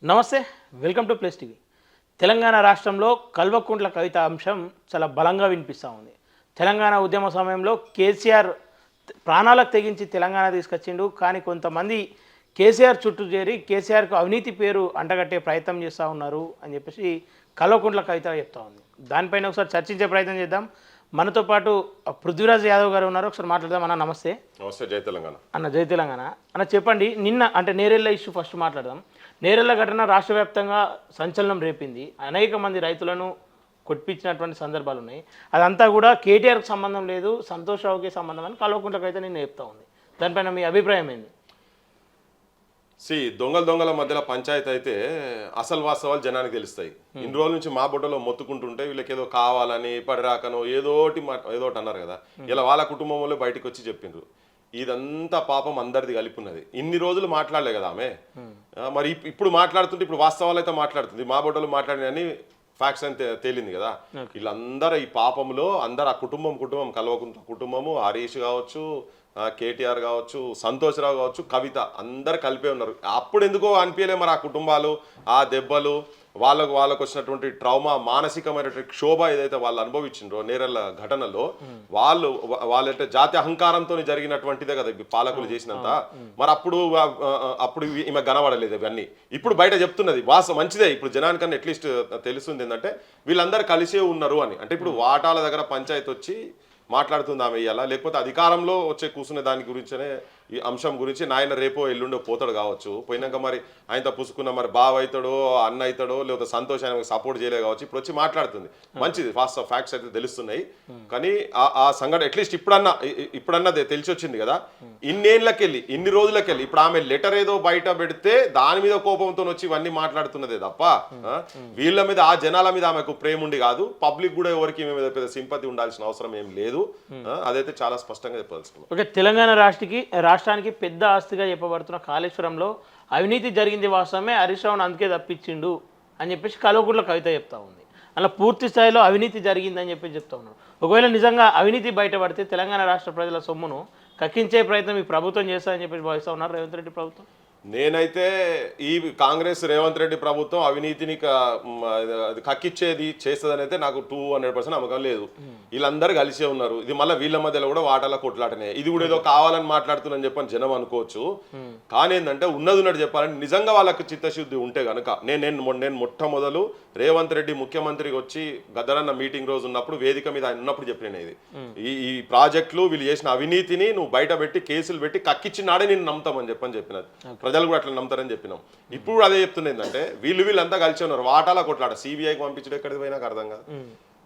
నమస్తే, welcome to plus TV. Telangana రాష్ట్రంలో కల్వకుంట్ల కవిత అంశం చాలా బలంగా వినిపిస్తూ ఉంది. తెలంగాణ ఉద్యమ సమయంలో కేసీఆర్ ప్రాణాలకు తెగించి తెలంగాణ తీసుకొచ్చిండు. కానీ కొంతమంది కేసీఆర్ చుట్టూ చేరి కేసీఆర్కు అవినీతి పేరు అంటగట్టే ప్రయత్నం చేస్తూ ఉన్నారు అని చెప్పేసి కల్వకుంట్ల కవిత చెప్తా ఉంది. దానిపైన ఒకసారి చర్చించే ప్రయత్నం చేద్దాం. మనతో పాటు పృథ్వీరాజ్ యాదవ్ గారు ఉన్నారు. ఒకసారి మాట్లాడదాం. అన్న నమస్తే. నమస్తే. జై తెలంగాణ అన్న. జై తెలంగాణ అన్న. చెప్పండి, నిన్న అంటే నేరెళ్ళ ఇష్యూ ఫస్ట్ మాట్లాడదాం. నేరెళ్ళ ఘటన రాష్ట్ర వ్యాప్తంగా సంచలనం రేపింది. అనేక మంది రైతులను కొట్టించినటువంటి సందర్భాలు ఉన్నాయి. అదంతా కూడా కేటీఆర్కి సంబంధం లేదు, సంతోష్ రావుకి సంబంధం అని కల్వకుంట్లకి అయితే నేను చెప్తా ఉంది. దానిపైన మీ అభిప్రాయం ఏంది? దొంగల మధ్యలో పంచాయతీ అయితే అసలు వాస్తవాలు జనానికి తెలుస్తాయి. ఇన్ని రోజుల నుంచి మా బుట్టలో మొత్తుకుంటుంటే వీళ్ళకి ఏదో కావాలని పడిరాకనో ఏదోటి అన్నారు కదా. ఇలా వాళ్ళ కుటుంబంలో బయటకు వచ్చి చెప్పిండ్రు. ఇదంతా పాపం అందరిది కలిపి ఉన్నది. ఇన్ని రోజులు మాట్లాడలే కదా ఆమె. మరి ఇప్పుడు మాట్లాడుతుంటే ఇప్పుడు వాస్తవాలు అయితే మాట్లాడుతుంది. మా బుట్టలో మాట్లాడినని ఫ్యాక్ట్స్ అని తేలింది కదా. వీళ్ళందరూ ఈ పాపంలో అందరు ఆ కుటుంబం కల్వకుంట్ల కుటుంబము, హరీష్ కావచ్చు, కేటీఆర్ కావచ్చు, సంతోష్ రావు కావచ్చు, కవిత అందరు కలిపే ఉన్నారు. అప్పుడు ఎందుకో అనిపించలే మరి ఆ కుటుంబాలు, ఆ దెబ్బలు, వాళ్ళకు వచ్చినటువంటి ట్రామా, మానసికమైనటువంటి క్షోభ ఏదైతే వాళ్ళు అనుభవించిండ్రో నేరెళ్ళ ఘటనలో, వాళ్ళంటే జాతి అహంకారంతో జరిగినటువంటిదే కదా పాలకులు చేసినంత. మరి అప్పుడు ఈమె కనబడలేదు ఇవన్నీ. ఇప్పుడు బయట చెప్తున్నది మంచిదే. ఇప్పుడు జనానికన్నా అట్లీస్ట్ తెలుస్తుంది ఏంటంటే వీళ్ళందరూ కలిసే ఉన్నారు అని. అంటే ఇప్పుడు వాటాల దగ్గర పంచాయతీ వచ్చి మాట్లాడుతుంది ఆమె ఇయ్యాలా, లేకపోతే అధికారంలో వచ్చే కూర్చునే దాని గురించనే ఈ అంశం గురించి నాయన రేపో ఎల్లుండో పోతాడు కావచ్చు. పోయినాక మరి ఆయనతో పుసుకున్న మరి బావ అవుతాడో అన్న అవుతాడో లేకపోతే సంతోష్ ఆయనకు సపోర్ట్ చేయలే కావచ్చు. ఇప్పుడు వచ్చి మాట్లాడుతుంది. మంచిది, ఫాస్ట్ ఫ్యాక్ట్స్ అయితే తెలుస్తున్నాయి. కానీ ఆ సంఘటన అట్లీస్ట్ ఇప్పుడన్నా తెలిసి వచ్చింది కదా. ఇన్ని రోజులకెళ్ళి ఇప్పుడు ఆమె లెటర్ ఏదో బయట పెడితే దాని మీద కోపంతో వచ్చి ఇవన్నీ మాట్లాడుతున్నదే తప్ప వీళ్ళ మీద, ఆ జనాల మీద ఆమెకు ప్రేమ ఉండి కాదు. పబ్లిక్ కూడా ఎవరికి మీద పెద్ద సింపతి ఉండాల్సిన అవసరం ఏం లేదు. అదైతే చాలా స్పష్టంగా చెప్పాల్సింది. ఓకే, తెలంగాణ రాష్ట్రానికి పెద్ద ఆస్తిగా చెప్పబడుతున్న కాళేశ్వరంలో అవినీతి జరిగింది వాస్తవమే, హరీష్ రావును అందుకే తప్పించిండు అని చెప్పేసి కల్వకుంట్ల కవిత చెప్తా ఉంది. అలా పూర్తి స్థాయిలో అవినీతి జరిగిందని చెప్పి చెప్తా ఉన్నాడు. ఒకవేళ నిజంగా అవినీతి బయటపడితే తెలంగాణ రాష్ట్ర ప్రజల సొమ్మును కక్కించే ప్రయత్నం ఈ ప్రభుత్వం చేస్తారని చెప్పేసి భావిస్తూ ఉన్నారు రేవంత్ రెడ్డి ప్రభుత్వం. నేనైతే ఈ కాంగ్రెస్ రేవంత్ రెడ్డి ప్రభుత్వం అవినీతిని కక్కిచ్చేది చేస్తుందని అయితే నాకు 200% నమ్మకం లేదు. వీళ్ళందరూ కలిసే ఉన్నారు. ఇది మళ్ళీ వీళ్ళ మధ్యలో కూడా వాటాల కొట్లాటనే. ఇది కూడా ఏదో కావాలని మాట్లాడుతుందని చెప్పని జనం అనుకోవచ్చు. కానీ ఏంటంటే ఉన్నది చెప్పాలంటే నిజంగా వాళ్ళకి చిత్తశుద్ధి ఉంటే కనుక నేను మొట్టమొదలు రేవంత్ రెడ్డి ముఖ్యమంత్రికి వచ్చి గద్దరన్న మీటింగ్ రోజు ఉన్నప్పుడు వేదిక మీద ఆయన ఉన్నప్పుడు చెప్పిన ఇది ఈ ప్రాజెక్టులు వీళ్ళు చేసిన అవినీతిని నువ్వు బయట పెట్టి కేసులు పెట్టి కక్కిచ్చినాడే నేను నమ్ముతామని చెప్పినది. ప్రజలు కూడా అట్లా నమ్ముతారని చెప్పినాం. ఇప్పుడు అదే చెప్తున్నా ఏంటంటే వీళ్ళంతా కలిసి ఉన్నారు. వాటాల కొట్లాట. సిబిఐకి పంపించడం ఎక్కడికి పోయినా అర్థం కాదు.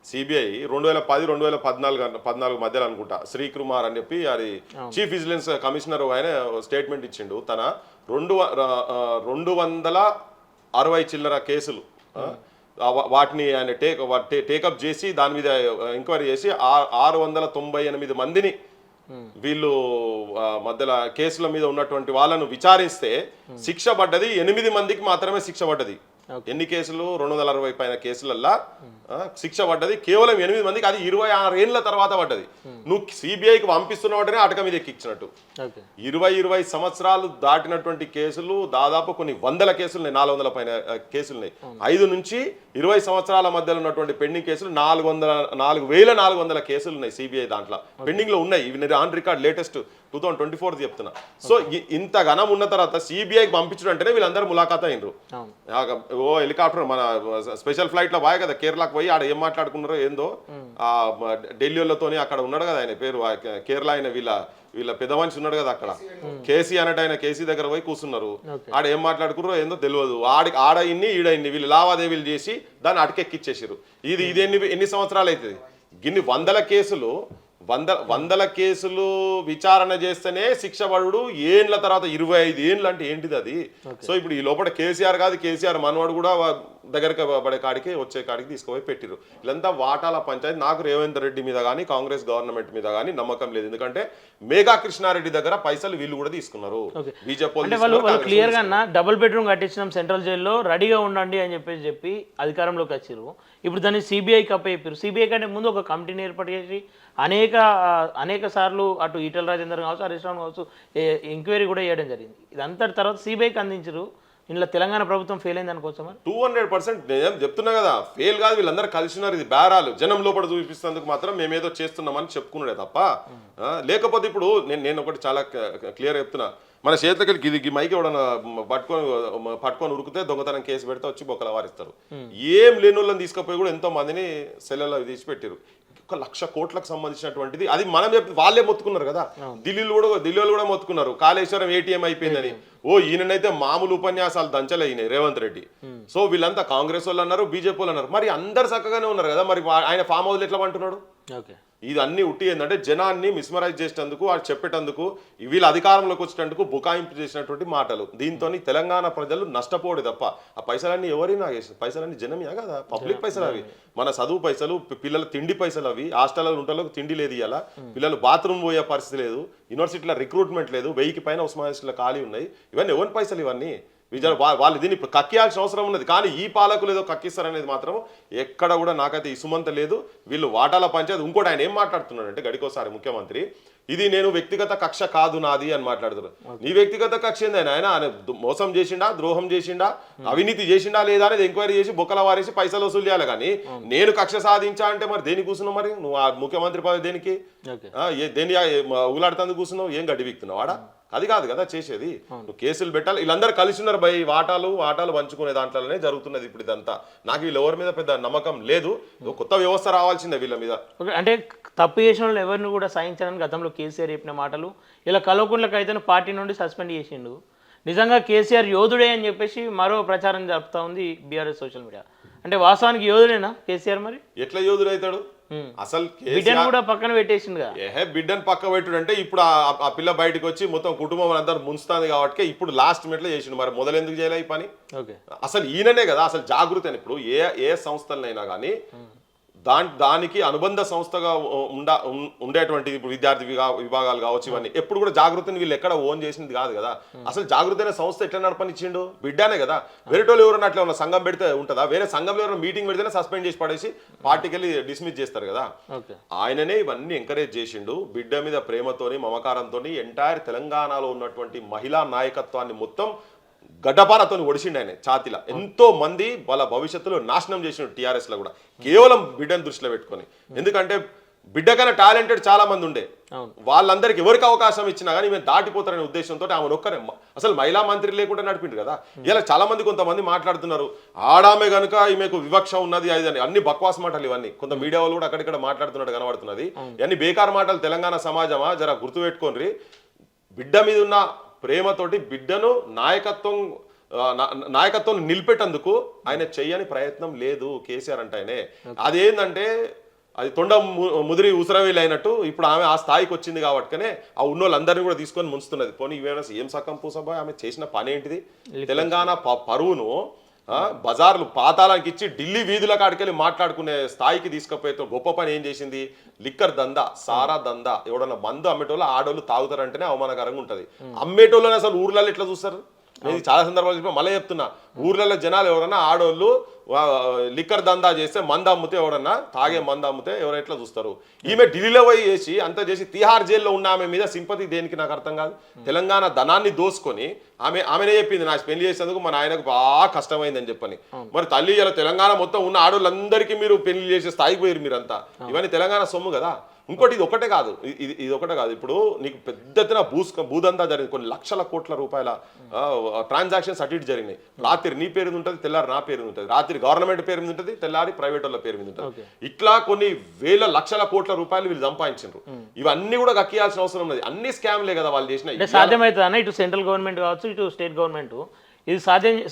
సిబిఐ 2010-2014 మధ్యలో అనుకుంటా శ్రీకుమార్ అని చెప్పి అది చీఫ్ విజిలెన్స్ కమిషనర్ ఆయన స్టేట్మెంట్ ఇచ్చిండు. తన 260 చిల్లర కేసులు వాటిని ఆయన టేకప్ చేసి దాని మీద ఎంక్వైరీ చేసి 698 మందిని వీళ్ళు మధ్యలో కేసుల మీద ఉన్నటువంటి వాళ్ళను విచారిస్తే శిక్ష పడ్డది 8 మందికి మాత్రమే శిక్ష పడ్డది. ఎన్ని కేసులు? 260 పైన కేసులల్లా శిక్ష పడ్డది కేవలం 8 మందికి. అది 26 ఏళ్ల తర్వాత పడ్డది. నువ్వు సిబిఐకి పంపిస్తున్నవాటనే అటక మీద ఎక్కించినట్టు. 20 సంవత్సరాలు దాటినటువంటి కేసులు దాదాపు కొన్ని వందల కేసులున్నాయి. 400 పైన కేసులున్నాయి. 5 నుంచి 20 సంవత్సరాల మధ్యలో ఉన్నటువంటి పెండింగ్ కేసులు 4,400 కేసులు ఉన్నాయి సిబిఐ దాంట్లో పెండింగ్ లో ఉన్నాయి. ఇవి ఆన్ రికార్డ్ లేటెస్ట్ 2024 చెప్తున్నా. సో ఇంత ఘనం ఉన్న తర్వాత సిబిఐకి పంపించడం అంటేనే వీళ్ళందరూ ములాఖాత్ అయినరు. హెలికాప్టర్ మన స్పెషల్ ఫ్లైట్ లో పోయి కదా కేరళకు పోయి ఆడ ఏం మాట్లాడుకున్నారో ఏందో ఢిల్లీలతోని అక్కడ ఉన్నాడు కదా ఆయన పేరు కేరళ ఆయన వీళ్ళ పెద్ద మనిషి ఉన్నాడు కదా అక్కడ కేసీ అన్నట్టు ఆయన కేసీ దగ్గర పోయి కూర్చున్నారు. ఆడ ఏం మాట్లాడుకున్నారో ఏందో తెలియదు. ఆడ ఈడ వీళ్ళు లావాదేవీలు చేసి దాన్ని అటకెక్కిచ్చేసారు. ఇది ఎన్ని సంవత్సరాలు అవుతుంది? గిన్ని వందల కేసులు విచారణ చేస్తేనే శిక్ష పడు ఏండ్ల తర్వాత 25 ఏండ్లు అంటే ఏంటిది అది? సో ఇప్పుడు ఈ లోపల కేసీఆర్ కాదు, కేసీఆర్ మనవాడు కూడా దగ్గరికి పడే కాడికి వచ్చే కాడికి తీసుకుపోయి పెట్టిరు. వీళ్ళంతా వాటాల పంచాయతీ. నాకు రేవంత్ రెడ్డి మీద కానీ కాంగ్రెస్ గవర్నమెంట్ మీద కానీ నమ్మకం లేదు. ఎందుకంటే మేఘా కృష్ణారెడ్డి దగ్గర పైసలు వీళ్ళు కూడా తీసుకున్నారు. బీజేపీ క్లియర్ గా డబుల్ బెడ్రూమ్ కట్టించినాం సెంట్రల్ జైల్లో, రెడీగా ఉండండి అని చెప్పి అధికారంలోకి వచ్చారు. ఇప్పుడు దాన్ని సిబిఐకి అప్పచెప్పారు. సిబిఐ కంటే ముందు ఒక కమిటీని ఏర్పాటు చేసి అనేక సార్లు అటు ఈటల రాజేందర్ కావచ్చు, హరీష్ రావు కావచ్చు ఎంక్వైరీ కూడా చేయడం జరిగింది. ఇదంతా తర్వాత సిబిఐకి అందించారు. ఇంట్లో తెలంగాణ ప్రభుత్వం ఫెయిల్ అయింది అనుకోవచ్చా మరి? 200% నేను చెప్తున్నా కదా, ఫెయిల్ కాదు, వీళ్ళందరూ కలిసి ఉన్నారు, ఇది బేరాలు జనం లోపల చూపిస్తేందుకు మాత్రం మేమేదో చేస్తున్నామని చెప్పుకున్నాడే తప్ప లేకపోతే ఇప్పుడు నేను ఒకటి చాలా క్లియర్ చెప్తున్నా, మన చేతులకి ఇది మైకి ఎవడన్నా పట్టుకొని ఉరికితే దొంగతనం కేసు పెడితే వచ్చి బొక్కల వారిస్తారు. ఏం లేని వాళ్ళని తీసుకుపోయి కూడా ఎంతో మందిని సెల్లలో తీసి పెట్టారు. 1,00,000 కోట్లకు సంబంధించినటువంటిది అది మనం చెప్పి వాళ్ళే మొత్తుకున్నారు కదా, ఢిల్లీలో కూడా మొత్తుకున్నారు కాళేశ్వరం ఏటీఎం అయిపోయిందని. ఈయననైతే మామూలు ఉపన్యాసాలు దంచలే ఈయన రేవంత్ రెడ్డి. సో వీళ్ళంతా కాంగ్రెస్ వాళ్ళు అన్నారు, బీజేపీ వాళ్ళు అన్నారు, మరి అందరు చక్కగానే ఉన్నారు కదా, మరి ఆయన ఫామ్ హౌస్ ఎట్లా అంటున్నాడు? ఇది అన్ని ఉట్టి ఏంటంటే జనాన్ని మిస్మరైజ్ చేసేందుకు, వాడు చెప్పేటందుకు, వీళ్ళు అధికారంలోకి వచ్చేటందుకు బుకాయింపు చేసినటువంటి మాటలు. దీంతో తెలంగాణ ప్రజలు నష్టపోడు తప్ప ఆ పైసలన్నీ ఎవరైనా పైసలన్నీ జనమే కదా, పబ్లిక్ పైసలు అవి, మన చదువు పైసలు, పిల్లల తిండి పైసలు అవి. హాస్టల్లో ఉంటలోకి తిండి లేదు, ఇలా పిల్లలు బాత్రూమ్ పోయే పరిస్థితి లేదు, యూనివర్సిటీలో రిక్రూట్మెంట్ లేదు, 1000కి పైన ఉస్మానియాలో ఖాళీ ఉన్నాయి. ఇవన్నీ ఎవరి పైసలు ఇవన్నీ? వాళ్ళు దీన్ని కక్కియాల్సిన అవసరం ఉన్నది. కానీ ఈ పాలకులు ఏదో కక్కిస్తారనేది మాత్రం ఎక్కడ కూడా నాకైతే ఇసుమంత లేదు. వీళ్ళు వాటాల పంచాయతీ. ఇంకోటి ఆయన ఏం మాట్లాడుతున్నాడంటే గడికోసారి ముఖ్యమంత్రి, ఇది నేను వ్యక్తిగత కక్ష కాదు నాది అని మాట్లాడుతున్నారు. నీ వ్యక్తిగత కక్ష ఏందని? ఆయన మోసం చేసిండా, ద్రోహం చేసిండా, అవినీతి చేసిండా లేదా అనేది ఎంక్వైరీ చేసి బొక్కల వారేసి పైసలు వసూలు చేయాలి. కానీ నేను కక్ష సాధించా అంటే మరి దేని కూర్చున్నావు? మరి నువ్వు ఆ ముఖ్యమంత్రి పదవి దేనికి? దేని ఉగులాడుతందుకు కూర్చున్నావు? ఏం గడ్డి వీక్తున్నావు వాడా? అది కాదు కదా చేసేది. నువ్వు కేసులు పెట్టాలి. వీళ్ళందరూ కలిసి ఉన్నారు బై, వాటాలు పంచుకునే దాంట్లోనే జరుగుతున్నది ఇప్పుడు ఇదంతా. నాకు వీళ్ళు ఎవరి మీద పెద్ద నమ్మకం లేదు. కొత్త వ్యవస్థ రావాల్సిందే వీళ్ళ మీద. అంటే తప్పు చేసిన వాళ్ళు ఎవరిని కూడా సాధించాలని గతంలో కేసీఆర్ చెప్పిన మాటలు ఇలా కల్వకుంట్లకు అయితే పార్టీ నుండి సస్పెండ్ చేసిండు. నిజంగా కేసీఆర్ యోధుడే అని చెప్పేసి మరో ప్రచారం జరుపుతా ఉంది బీఆర్ఎస్ సోషల్ మీడియా. అంటే వాస్తవానికి యోధుడేనా కేసీఆర్? మరి ఎట్లా యోధుడు అవుతాడు? అసలు బిడ్డను కూడా పక్కన పెట్టేసింది. బిడ్డను పక్క పెట్టుడు అంటే ఇప్పుడు ఆ పిల్ల బయటకు వచ్చి మొత్తం కుటుంబం అందరూ ముంచుతుంది కాబట్టి ఇప్పుడు లాస్ట్ మినిట్లో చేసిండు. మరి మొదలెందుకు చేయలే ఈ పని? అసలు ఈయననే కదా అసలు జాగృతి అని. ఇప్పుడు ఏ సంస్థలనైనా కానీ దానికి అనుబంధ సంస్థగా ఉండేటువంటి ఇప్పుడు విద్యార్థి విభాగాలు కావచ్చు, ఇవన్నీ ఎప్పుడు కూడా జాగృతిని వీళ్ళు ఎక్కడ ఓన్ చేసింది కాదు కదా. అసలు జాగృతి అనే సంస్థ ఎట్లా నడపనిచ్చిండు? బిడ్డానే కదా. వేరేటోళ్ళు ఎవరన్నా అట్లా ఉన్న సంఘం పెడితే ఉంటుందా? వేరే సంఘంలో ఎవరైనా మీటింగ్ పెడితేనే సస్పెండ్ చేసి పడేసి పార్టీకి వెళ్ళి డిస్మిస్ చేస్తారు కదా. ఆయననే ఇవన్నీ ఎంకరేజ్ చేసిండు. బిడ్డ మీద ప్రేమతోని మమకారంతో ఎంటైర్ తెలంగాణలో ఉన్నటువంటి మహిళా నాయకత్వాన్ని మొత్తం గడ్డపారతో ఒడిసిండు ఆయన ఛాతిలా. ఎంతో మంది వాళ్ళ భవిష్యత్తులో నాశనం చేసిన టీఆర్ఎస్ లో కూడా కేవలం బిడ్డను దృష్టిలో పెట్టుకొని. ఎందుకంటే బిడ్డ కన్నా టాలెంటెడ్ చాలా మంది ఉండే, వాళ్ళందరికీ ఎవరికి అవకాశం ఇచ్చినా కానీ మేము దాటిపోతారనే ఉద్దేశంతో ఆమె ఒక్కరే అసలు మహిళా మంత్రి లేకుండా నడిపిండు కదా. ఇలా చాలా మంది కొంతమంది మాట్లాడుతున్నారు ఆడామే కనుక ఈమెకు వివక్ష ఉన్నది అది అని. అన్ని బక్వాస్ మాటలు ఇవన్నీ. కొంత మీడియా వాళ్ళు కూడా అక్కడిక్కడ మాట్లాడుతున్నట్టు కనబడుతున్నది. ఇవన్నీ బేకార్ మాటలు. తెలంగాణ సమాజమా జర గుర్తుపెట్టుకోండి. బిడ్డ మీద ఉన్న ప్రేమతోటి బిడ్డను నాయకత్వం నిలిపేటందుకు ఆయన చెయ్యని ప్రయత్నం లేదు కేసీఆర్ అంటే. ఆయనే అదేంటంటే అది తొండ ముదిరి ఉసరవేలు అయినట్టు ఇప్పుడు ఆమె ఆ స్థాయికి వచ్చింది కాబట్టినే ఆ ఉన్నోళ్ళందరినీ కూడా తీసుకొని ముంచుతున్నది. పోనీ ఇవేనా ఏం సక్కం పూసబోయ్ ఆమె చేసిన పని ఏంటిది? తెలంగాణ పరువును బజార్లు పాతాళానికి ఇచ్చి ఢిల్లీ వీధుల కాడికెళ్ళి మాట్లాడుకునే స్థాయికి తీసుకుపోతే గొప్ప పని ఏం చేసింది? లిక్కర్ దందా, సారా దందా. ఎవడన్నా మందు అమ్మేటోళ్ళు ఆడోళ్ళు తాగుతారంటేనే అవమానకరంగా ఉంటుంది. అమ్మేటోళ్ళని అసలు ఊర్లలో ఎట్లా చూస్తారు? నేను చాలా సందర్భాలు చెప్పిన మళ్ళీ చెప్తున్నా. ఊర్లలో జనాలు ఎవరన్నా ఆడోళ్ళు లిక్కర్ దందా చేస్తే మంద అమ్మితే, ఎవరన్నా తాగే మంద అమ్మితే ఎవరు ఎట్లా చూస్తారు? ఈమె ఢిల్లీలో పోయి చేసి అంతా చేసి తిహార్ జైల్లో ఉన్న ఆమె మీద సింపతి దేనికి నాకు అర్థం కాదు. తెలంగాణ ధనాన్ని దోసుకొని ఆమెనే చెప్పింది నాకు పెళ్లి చేసేందుకు మా నాయనకు బాగా కష్టమైందని చెప్పని. మరి తల్లి ఇలా తెలంగాణ మొత్తం ఉన్న ఆడోళ్ళందరికీ మీరు పెళ్లి చేసే స్థాయికి పోయారు మీరంతా. ఇవన్నీ తెలంగాణ సొమ్ము కదా. ఇంకోటి ఇది ఒకటే కాదు, ఇది ఒకటే కాదు. ఇప్పుడు నీకు పెద్ద ఎత్తున భూదందా జరిగింది. కొన్ని లక్షల కోట్ల రూపాయల ట్రాన్సాక్షన్స్ అటు ఇటు జరిగినాయి. రాత్రి నీ పేరు మీద ఉంటుంది, తెల్లారి నా పేరు మీద ఉంటుంది. రాత్రి గవర్నమెంట్ పేరు మీద ఉంటుంది, తెల్లారి ప్రైవేట్ వాళ్ళ పేరు మీద ఉంటుంది. ఇట్లా కొన్ని వేల లక్షల కోట్ల రూపాయలు వీళ్ళు సంపాదించారు. ఇవన్నీ కూడా కక్కియాల్సిన అవసరం ఉన్నది. అన్ని స్కామ్లే కదా వాళ్ళు చేసిన. సాధ్యమవుతుందా ఇటు సెంట్రల్ గవర్నమెంట్ కావచ్చు, ఇటు స్టేట్ గవర్నమెంట్ ఇది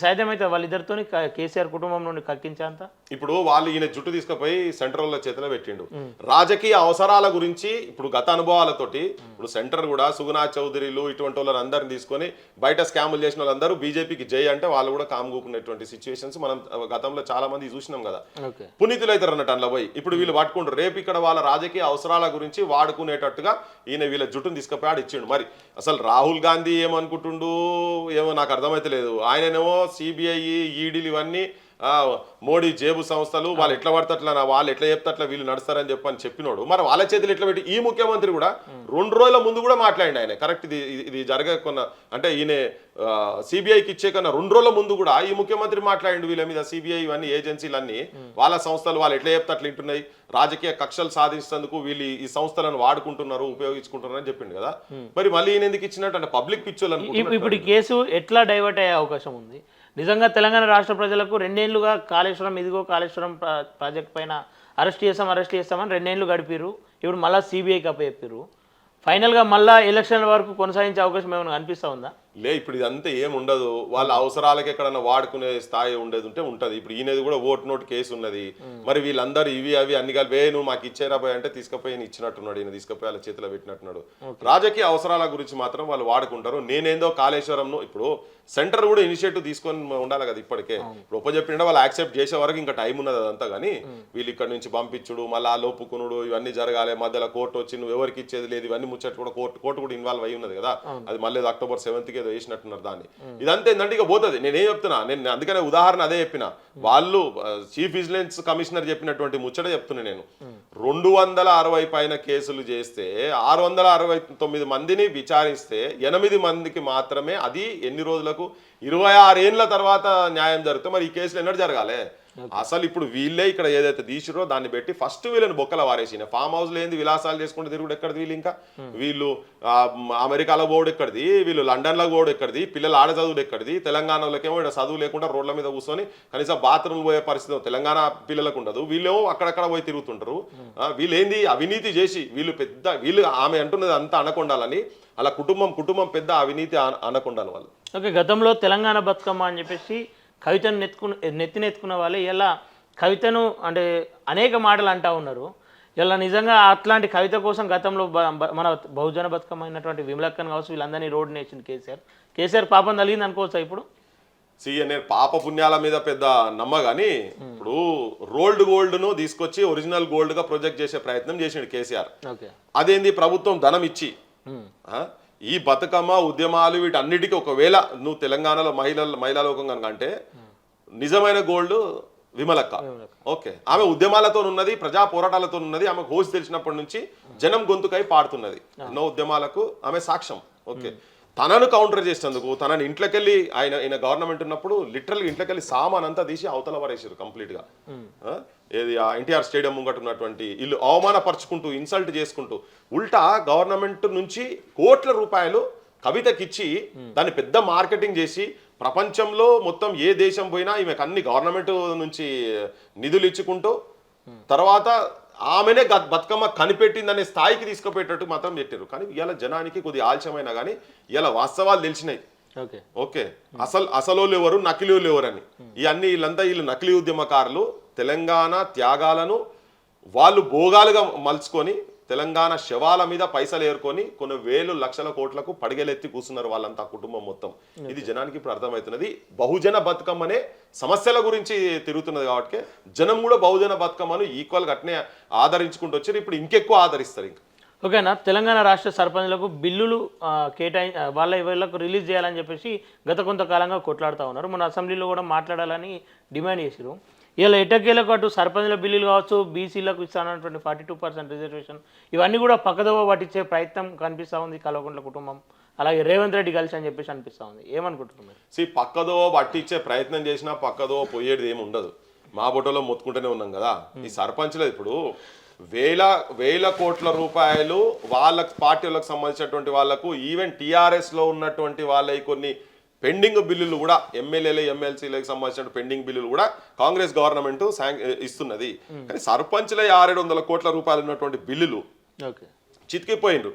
సాధ్యమైతే వాళ్ళిద్దరితో కేసీఆర్ కుటుంబం నుండి కక్కించేంత? ఇప్పుడు వాళ్ళు ఈయన జుట్టు తీసుకుపోయి సెంట్రల్ చేతిలో పెట్టిండు. రాజకీయ అవసరాల గురించి ఇప్పుడు గత అనుభవాలతోటి ఇప్పుడు సెంటర్ కూడా సుగుణా చౌదరిలు ఇటువంటి వాళ్ళని అందరిని తీసుకొని బయట స్కాములు చేసిన వాళ్ళందరూ బీజేపీకి జై అంటే వాళ్ళు కూడా కాముకునేటువంటి సిచ్యువేషన్స్ మనం గతంలో చాలా మంది చూసినాం కదా. పునీతులు అవుతారు అన్నట్టు అందులో పోయి. ఇప్పుడు వీళ్ళు పట్టుకుంటారు. రేపు ఇక్కడ వాళ్ళ రాజకీయ అవసరాల గురించి వాడుకునేటట్టుగా ఈయన వీళ్ళ జుట్టును తీసుకుపోయి ఇచ్చిండు. మరి అసలు రాహుల్ గాంధీ ఏమనుకుంటుండు ఏమో నాకు అర్థమైతే లేదు. ఆయననేమో సిబిఐ ఈడీలు ఇవన్నీ మోడీ జేబు సంస్థలు వాళ్ళు ఎట్లా పడితే అట్లా వాళ్ళు ఎట్లా చెప్తే అట్లా వీళ్ళు నడుస్తారని చెప్పని చెప్పినోడు మరి వాళ్ళ చేతులు ఎట్లా పెట్టి ఈ ముఖ్యమంత్రి కూడా 2 రోజుల ముందు కూడా మాట్లాడిండు ఆయన కరెక్ట్ ఇది జరగకున్న అంటే ఈయన సిబిఐకి ఇచ్చే కన్నా 2 రోజుల ముందు కూడా ఈ ముఖ్యమంత్రి మాట్లాడిండు వీళ్ళ మీద సిబిఐ ఇవన్నీ ఏజెన్సీలన్నీ వాళ్ళ సంస్థలు వాళ్ళు ఎట్లా చెప్తే అట్లా వింటున్నాయి రాజకీయ కక్షలు సాధించేందుకు వీళ్ళు ఈ సంస్థలను వాడుకుంటున్నారు ఉపయోగించుకుంటున్నారు అని చెప్పిండు కదా మరి మళ్ళీ ఈయన ఎందుకు ఇచ్చినట్టు అంటే పబ్లిక్ పిక్చర్లు ఇప్పుడు ఈ కేసు ఎట్లా డైవర్ట్ అయ్యే అవకాశం ఉంది నిజంగా తెలంగాణ రాష్ట్ర ప్రజలకు 2 ఏళ్లుగా కాళేశ్వరం ఇదిగో కాళేశ్వరం ప్రాజెక్ట్ పైన అరెస్ట్ చేస్తామని 2 ఏళ్ళు గడిపిరు ఇప్పుడు మళ్ళీ సిబిఐకి అప్పచెప్పారు ఫైనల్గా మళ్ళీ ఎలక్షన్ల వరకు కొనసాగించే అవకాశం ఏమైనా కనిపిస్తూ ఉందా లే ఇప్పుడు ఇదంతా ఏం ఉండదు వాళ్ళ అవసరాలకి ఎక్కడన్నా వాడుకునే స్థాయి ఉండేది ఉంటే ఉంటది ఇప్పుడు ఈయనది కూడా ఓటు కేసు ఉన్నది మరి వీళ్ళందరూ ఇవి అవి అన్ని కలిపి నువ్వు మాకు ఇచ్చేరాబోయ్ అంటే తీసుకుపోయి ఇచ్చినట్టున్నాడు ఈయన తీసుకుపోయి వాళ్ళ చేతిలో పెట్టినట్టున్నాడు రాజకీయ అవసరాల గురించి మాత్రం వాళ్ళు వాడుకుంటారు నేనేందో కాళేశ్వరంను ఇప్పుడు సెంటర్ కూడా ఇనిషియేటివ్ తీసుకొని ఉండాలి కదా ఇప్పటికే ఇప్పుడు ఉపజెప్పిన వాళ్ళు యాక్సెప్ట్ చేసే వరకు ఇంకా టైం ఉన్నది అదంతా కానీ వీళ్ళు ఇక్కడ నుంచి పంపించుడు మళ్ళీ లోపుకునుడు ఇవన్నీ జరగాలి మధ్యలో కోర్టు వచ్చి నువ్వు ఎవరికి ఇచ్చేది లేదు ఇవన్నీ ముచ్చట కూడా కోర్టు కూడా ఇన్వాల్వ్ అయి ఉన్నది కదా అది మళ్ళీ October 7th ఏదో వేసినట్టున్నారు దాన్ని ఇదంతా ఏంటంటే ఇక పోతుంది నేనేం చెప్తున్నా నేను అందుకనే ఉదాహరణ అదే చెప్పిన వాళ్ళు చీఫ్ విజిలెన్స్ కమిషనర్ చెప్పినటువంటి ముచ్చట చెప్తున్నా నేను 260 పైన కేసులు చేస్తే 669 మందిని విచారిస్తే 8 మందికి మాత్రమే అది ఎన్ని రోజులకు 26 ఏళ్ల తర్వాత న్యాయం జరుగుతుంది మరి ఈ కేసులు ఎన్నడూ జరగాలి అసలు ఇప్పుడు వీళ్ళే ఇక్కడ ఏదైతే తీసిరో దాన్ని పెట్టి ఫస్ట్ వీళ్ళని బొక్కల వారేసిన ఫామ్ హౌస్ లేని విలాసాలు చేసుకుంటే తిరుగుడు ఎక్కడిది వీళ్ళు ఇంకా వీళ్ళు అమెరికాలో పోవడం ఎక్కడిది వీళ్ళు లండన్లో పోవడం ఎక్కడిది పిల్లలు ఆడ చదువులు ఎక్కడిది తెలంగాణలోకేమో ఇక్కడ చదువు లేకుండా రోడ్ల మీద కూర్చొని కనీసం బాత్రూమ్ పోయే పరిస్థితి తెలంగాణ పిల్లలకు ఉండదు వీళ్ళేమో అక్కడక్కడ పోయి తిరుగుతుంటారు వీళ్ళేంది అవినీతి చేసి వీళ్ళు ఆమె అంటున్నది అంతా అనకొండాలని అలా కుటుంబం పెద్ద అవినీతి అనకొండాలి వాళ్ళు ఓకే గతంలో తెలంగాణ బతుకమ్మ అని చెప్పేసి కవితను నెత్తినెత్తుకున్న వాళ్ళే ఇలా కవితను అంటే అనేక మాటలు అంటూ ఉన్నారు ఇలా నిజంగా అట్లాంటి కవిత కోసం గతంలో మన బహుజన బతుకమ్మ అయినటువంటి విమలక్కన్ కావచ్చు వీళ్ళందరినీ రోడ్డు నేర్చింది కేసీఆర్ పాపం తగిలింది అనుకోవచ్చా ఇప్పుడు నేను పాప పుణ్యాల మీద పెద్ద నమ్మగాని ఇప్పుడు రోల్డ్ గోల్డ్ను తీసుకొచ్చి ఒరిజినల్ గోల్డ్గా ప్రొజెక్ట్ చేసే ప్రయత్నం చేసిండు కేసీఆర్ అదేంది ప్రభుత్వం ధనం ఇచ్చి ఈ బతుకమ్మ ఉద్యమాలు వీటన్నిటికీ ఒకవేళ నువ్వు తెలంగాణలో మహిళా లోకం కనుక అంటే నిజమైన గోల్డ్ విమలక్క ఓకే ఆమె ఉద్యమాలతో ఉన్నది ప్రజా పోరాటాలతో ఉన్నది ఆమె హోస్ తెలిసినప్పటి నుంచి జనం గొంతుకై పాడుతున్నది ఎన్నో ఉద్యమాలకు ఆమె సాక్ష్యం ఓకే తనను కౌంటర్ చేసేందుకు తనని ఇంట్లోకెళ్ళి ఆయన గవర్నమెంట్ ఉన్నప్పుడు లిటరల్గా ఇంట్లోకెళ్ళి సామాన్ అంతా తీసి అవతల పరేసారు కంప్లీట్గా ఏది ఆ ఎన్టీఆర్ స్టేడియం ముంగట ఉన్నటువంటి ఇల్లు అవమానపరుచుకుంటూ ఇన్సల్ట్ చేసుకుంటూ ఉల్టా గవర్నమెంట్ నుంచి కోట్ల రూపాయలు కవితకిచ్చి దాన్ని పెద్ద మార్కెటింగ్ చేసి ప్రపంచంలో మొత్తం ఏ దేశం పోయినా ఈమెకు అన్ని గవర్నమెంట్ నుంచి నిధులు ఇచ్చుకుంటూ తర్వాత ఆమెనే బతుకమ్మ కనిపెట్టిందనే స్థాయికి తీసుకుపోయేటట్టు మాత్రం పెట్టారు కానీ ఇలా జనానికి కొద్ది ఆలస్యమైనా కానీ ఇలా వాస్తవాలు తెలిసినాయి ఓకే అసలు ఎవరు నకిలీలు ఎవరని వీళ్ళంతా వీళ్ళు నకిలీ ఉద్యమకారులు తెలంగాణ త్యాగాలను వాళ్ళు భోగాలుగా మలుచుకొని తెలంగాణ శవాల మీద పైసలు ఏరుకొని కొన్ని వేలు లక్షల కోట్లకు పడిగెలెత్తి కూర్చున్నారు వాళ్ళంతా కుటుంబం మొత్తం ఇది జనానికి ఇప్పుడు అర్థమవుతున్నది బహుజన బతుకమ్మనే సమస్యల గురించి తిరుగుతున్నది కాబట్టి జనం కూడా బహుజన బతుకమ్మను ఈక్వల్గా అట్నే ఆదరించుకుంటూ వచ్చారు ఇప్పుడు ఇంకెక్కువ ఆదరిస్తారు ఇంకా ఓకేనా తెలంగాణ రాష్ట్ర సర్పంచ్లకు బిల్లులు వీళ్ళకు రిలీజ్ చేయాలని చెప్పేసి గత కొంతకాలంగా కొట్లాడుతూ ఉన్నారు మన అసెంబ్లీలో కూడా మాట్లాడాలని డిమాండ్ చేశారు ఇలా ఎటకేలకు అటు సర్పంచ్ల బిల్లులు కావచ్చు బీసీలకు ఇస్తానన్నటువంటి 42% రిజర్వేషన్ ఇవన్నీ కూడా పక్కదోవ పట్టించే ప్రయత్నం కనిపిస్తూ ఉంది కల్వకుంట్ల కుటుంబం అలాగే రేవంత్ రెడ్డి కలిసి అని చెప్పేసి అనిపిస్తూ ఉంది ఏమనుకుంటున్నారు పక్కదోవ పట్టించే ప్రయత్నం చేసినా పక్కదోవ పోయేది ఏమి ఉండదు మా బొట్టలో మొత్తుకుంటూనే ఉన్నాం కదా ఈ సర్పంచ్లు ఇప్పుడు వేల కోట్ల రూపాయలు వాళ్ళ పార్టీలకు సంబంధించినటువంటి వాళ్లకు ఈవెన్ టీఆర్ఎస్లో ఉన్నటువంటి వాళ్ళకి కొన్ని పెండింగ్ బిల్లులు కూడా ఎమ్మెల్యేలు ఎమ్మెల్సీలకు సంబంధించిన పెండింగ్ బిల్లులు కూడా కాంగ్రెస్ గవర్నమెంట్ ఇస్తున్నది కానీ సర్పంచ్ల 600 కోట్ల రూపాయలు ఉన్నటువంటి బిల్లులు చితికిపోయిండ్రు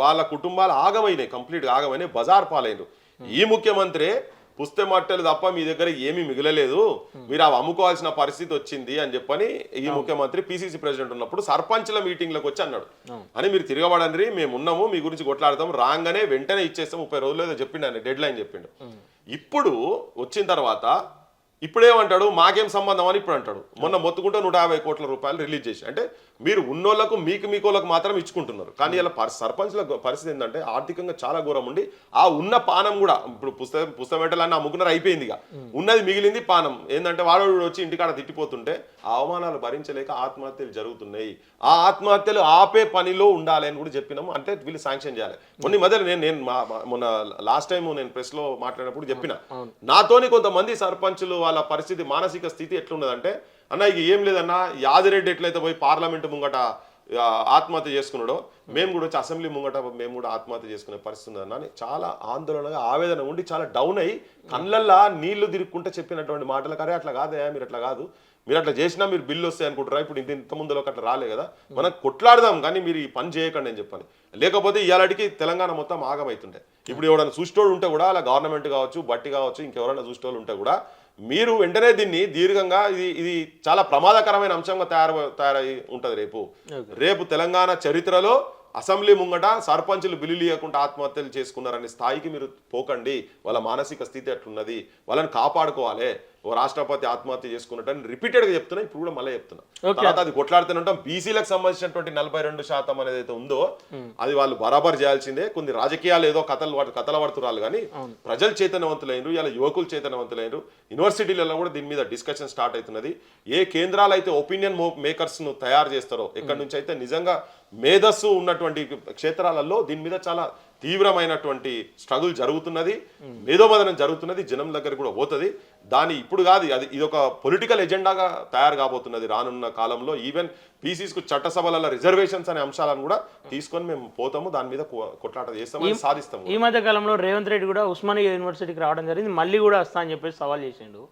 వాళ్ళ కుటుంబాలు ఆగమైనాయి కంప్లీట్గా ఆగమైనాయి బజార్ పాలైనరు ఈ ముఖ్యమంత్రి పుస్తెమట్టలు తప్ప మీ దగ్గర ఏమీ మిగలలేదు మీరు అవి అమ్ముకోవాల్సిన పరిస్థితి వచ్చింది అని చెప్పని ఈ ముఖ్యమంత్రి పిసిసి ప్రెసిడెంట్ ఉన్నప్పుడు సర్పంచ్ల మీటింగ్లకు వచ్చి అన్నాడు అని మీరు తిరగబడండి మేము ఉన్నాము మీ గురించి కొట్లాడతాం రాగానే వెంటనే ఇచ్చేస్తాం 30 రోజులు ఏదో చెప్పిండు ఆయన డెడ్ లైన్ చెప్పిండు ఇప్పుడు వచ్చిన తర్వాత ఇప్పుడేమంటాడు మాకేం సంబంధం అని ఇప్పుడు అంటాడు మొన్న మొత్తుకుంటే 150 కోట్ల రూపాయలు రిలీజ్ చేసి అంటే మీరు ఉన్నోళ్లకు మీకోళ్ళకు మాత్రం ఇచ్చుకుంటున్నారు. కానీ ఇలా సర్పంచ్ల పరిస్థితి ఏంటంటే ఆర్థికంగా చాలా ఘోరం ఉండి ఆ ఉన్న పానం కూడా ఇప్పుడు పుస్తకం పెట్టాలని అమ్ముకున్నారు, అయిపోయింది. ఇక ఉన్నది మిగిలింది పానం. ఏంటంటే వాడు వచ్చి ఇంటికాడ తిట్టిపోతుంటే ఆ అవమానాలు భరించలేక ఆత్మహత్యలు జరుగుతున్నాయి. ఆ ఆత్మహత్యలు ఆపే పనిలో ఉండాలి అని కూడా చెప్పినాము. అంటే వీళ్ళు శాంక్షన్ చేయాలి. మధ్యలో నేను మొన్న లాస్ట్ టైం నేను ప్రెస్ లో మాట్లాడినప్పుడు చెప్పిన, నాతోని కొంతమంది సర్పంచులు వాళ్ళ పరిస్థితి మానసిక స్థితి ఎట్లున్నదంటే, అన్న ఇక ఏం లేదన్నా, యాదిరెడ్డి ఎట్లయితే పోయి పార్లమెంట్ ముంగట ఆత్మహత్య చేసుకున్నాడో మేము కూడా వచ్చి అసెంబ్లీ ముంగట మేము కూడా ఆత్మహత్య చేసుకునే పరిస్థితి ఉందన్న అని చాలా ఆందోళనగా ఆవేదన ఉండి చాలా డౌన్ అయ్యి కళ్ళల్లా నీళ్లు తిరుక్కుంటే చెప్పినటువంటి మాటలు, కరే అట్లా కాదయా, మీరు అట్లా కాదు, మీరు అట్లా చేసినా మీరు బిల్లు వస్తాయి అనుకుంటారా, ఇప్పుడు ఇంత ముందులోకి అట్లా రాలే కదా, మనం కొట్లాడదాం కానీ మీరు ఈ పని చేయకండి అని చెప్పని. లేకపోతే ఇవాళకి తెలంగాణ మొత్తం ఆగమవుతుండే. ఇప్పుడు ఎవరైనా చూసేటోడు ఉంటే కూడా అలా గవర్నమెంట్ కావచ్చు, బట్టి కావచ్చు, ఇంకెవరైనా చూసేటోళ్ళు ఉంటే కూడా మీరు వెంటనే దీన్ని దీర్ఘంగా ఇది చాలా ప్రమాదకరమైన అంశంగా తయారై ఉంటుంది. రేపు తెలంగాణ చరిత్రలో అసెంబ్లీ ముంగట సర్పంచులు బిల్లులు ఇవ్వకుండా ఆత్మహత్యలు చేసుకున్నారనే స్థాయికి మీరు పోకండి. వాళ్ళ మానసిక స్థితి అట్లున్నది, వాళ్ళని కాపాడుకోవాలి. ఓ రాష్ట్రపతి ఆత్మహత్య చేసుకున్నట్టు రిపీటెడ్గా చెప్తున్నా, ఇప్పుడు కూడా మళ్ళీ చెప్తున్నా. తర్వాత అది కొట్లాడుతూనే ఉంటాం. బీసీలకు సంబంధించినటువంటి 42% అనేది అయితే ఉందో అది వాళ్ళు బరాబర్ చేయాల్సిందే. కొన్ని రాజకీయాలు ఏదో కథలు పడుతున్నారు కానీ ప్రజలు చైతన్యవంతులైనరు, ఇలా యువకులు చైతన్యవంతులైనరు. యూనివర్సిటీలలో కూడా దీని మీద డిస్కషన్ స్టార్ట్ అవుతున్నది. ఏ కేంద్రాలు అయితే ఒపీనియన్ మేకర్స్ ను తయారు చేస్తారో, ఎక్కడి నుంచి అయితే నిజంగా మేధస్సు ఉన్నటువంటి క్షేత్రాలలో దీని మీద చాలా తీవ్రమైనటువంటి స్ట్రగుల్ జరుగుతున్నది, మేధోమదనం జరుగుతున్నది, జనం దగ్గర కూడా పోతుంది. దాని ఇప్పుడు కాదు, ఇది ఒక పొలిటికల్ ఎజెండాగా తయారు కాబోతున్నది రానున్న కాలంలో. ఈవెన్ పీసీస్కు చట్టసభల రిజర్వేషన్స్ అనే అంశాలను కూడా తీసుకొని మేము పోతాము, దాని మీద కొట్లాట చేస్తాము, సాధిస్తాము. ఈ మధ్య కాలంలో రేవంత్ రెడ్డి కూడా ఉస్మానియా యూనివర్సిటీకి రావడం జరిగింది, మళ్ళీ కూడా వస్తా అని చెప్పేసి సవాల్ చేసిండు.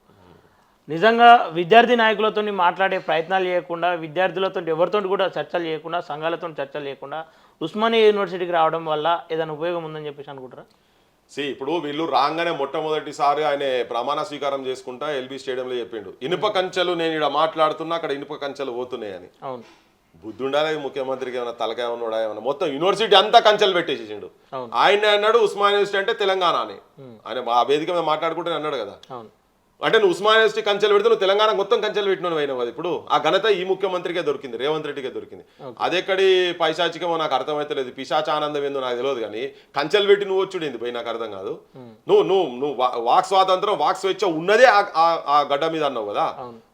నిజంగా విద్యార్థి నాయకులతో మాట్లాడే ప్రయత్నాలు చేయకుండా, విద్యార్థులతో ఎవరితో కూడా చర్చలు చేయకుండా, సంఘాలతో చర్చలు చేయకుండా ఉస్మానియా యూనివర్సిటీకి రావడం వల్ల ఏదైనా ఉపయోగం ఉందని చెప్పేసి అనుకుంటారా? ఇప్పుడు వీళ్ళు రాగానే మొట్టమొదటిసారి ఆయన ప్రమాణ స్వీకారం చేసుకుంటా ఎల్బీ స్టేడియంలో చెప్పిండు, ఇనుప కంచెలు నేను ఇక్కడ మాట్లాడుతున్నా అక్కడ ఇనుప కంచెలు పోతున్నాయని. అవును, బుద్ధి ఉండాలి ముఖ్యమంత్రికి, ఏమైనా తలకాయ ఉన్నాడా ఏమన్నా. మొత్తం యూనివర్సిటీ అంతా కంచెలు పెట్టేసేసిండు. ఆయన అన్నాడు ఉస్మానియా యూనివర్సిటీ అంటే తెలంగాణ అని. ఆయన ఆ వేదిక మీద మాట్లాడుకుంటే అన్నాడు కదా, అంటే నువ్వు ఉస్మానియా యూనివర్సిటీ కంచెలు పెడితే నువ్వు తెలంగాణ మొత్తం కంచెలు పెట్టినవు అయినావు కదా. ఇప్పుడు ఆ ఘనత ఈ ముఖ్యమంత్రికే దొరికింది, రేవంత్ రెడ్డికే దొరికింది. అదెక్కడి పైశాచికమో నాకు అర్థమైతలేదు, పిశాచ ఆనందం ఏందో నాకు తెలియదు. కానీ కంచెలు పెట్టి నువ్వు వచ్చుడేంది పోయి నాకు అర్థం కాదు. నువ్వు వాక్ స్వాతంత్రం, వాక్ స్వేచ్ఛ ఉన్నదే ఆ గడ్డ మీద అన్నావు కదా.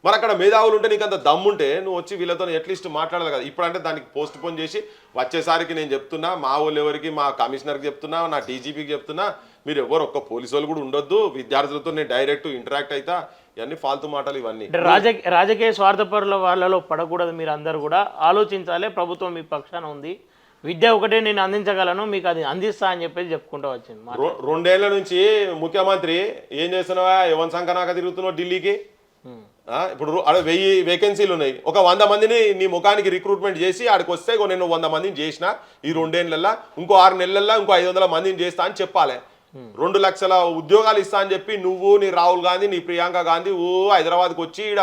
మరి అక్కడ మేధావులు ఉంటే నీకు అంత దమ్ముంటే నువ్వు వచ్చి వీళ్ళతో అట్లీస్ట్ మాట్లాడాలి కదా. ఇప్పుడంటే దానికి పోస్ట్ పోన్ చేసి వచ్చేసరికి నేను చెప్తున్నా, మా వాళ్ళు ఎవరికి, మా కమిషనర్కి చెప్తున్నా, నా డీజీపీకి చెప్తున్నా, మీరు ఎవరు ఒక్క పోలీసు వాళ్ళు కూడా ఉండొద్దు, విద్యార్థులతో నేను డైరెక్ట్ ఇంటరాక్ట్ అవుతా, ఇవన్నీ ఫాల్తు మాటలు ఇవన్నీ. రాజకీయ స్వార్థపరుల వాళ్ళలో పడకూడదు, మీరు అందరు కూడా ఆలోచించాలి. ప్రభుత్వం మీ పక్షాన ఉంది, విద్య ఒకటే నేను అందించగలను, మీకు అది అందిస్తా అని చెప్పేసి చెప్పుకుంటూ వచ్చింది. 2 ఏళ్ల నుంచి ముఖ్యమంత్రి ఏం చేస్తున్నావా, ఎవరి సంకనాక తిరుగుతున్నావు ఢిల్లీకి. ఇప్పుడు 1000 వేకెన్సీలు ఉన్నాయి, ఒక 100 మందిని నీ ముఖానికి రిక్రూట్మెంట్ చేసి ఆడికి వస్తే నేను 100 మందిని చేసిన ఈ 2 ఏళ్ళల్లో, ఇంకో 6 నెలల్లో ఇంకో 500 మందిని చేస్తా అని చెప్పాలి. 2 లక్షల ఉద్యోగాలు ఇస్తా అని చెప్పి నువ్వు, నీ రాహుల్ గాంధీ, నీ ప్రియాంక గాంధీ హైదరాబాద్కి వచ్చి ఈడ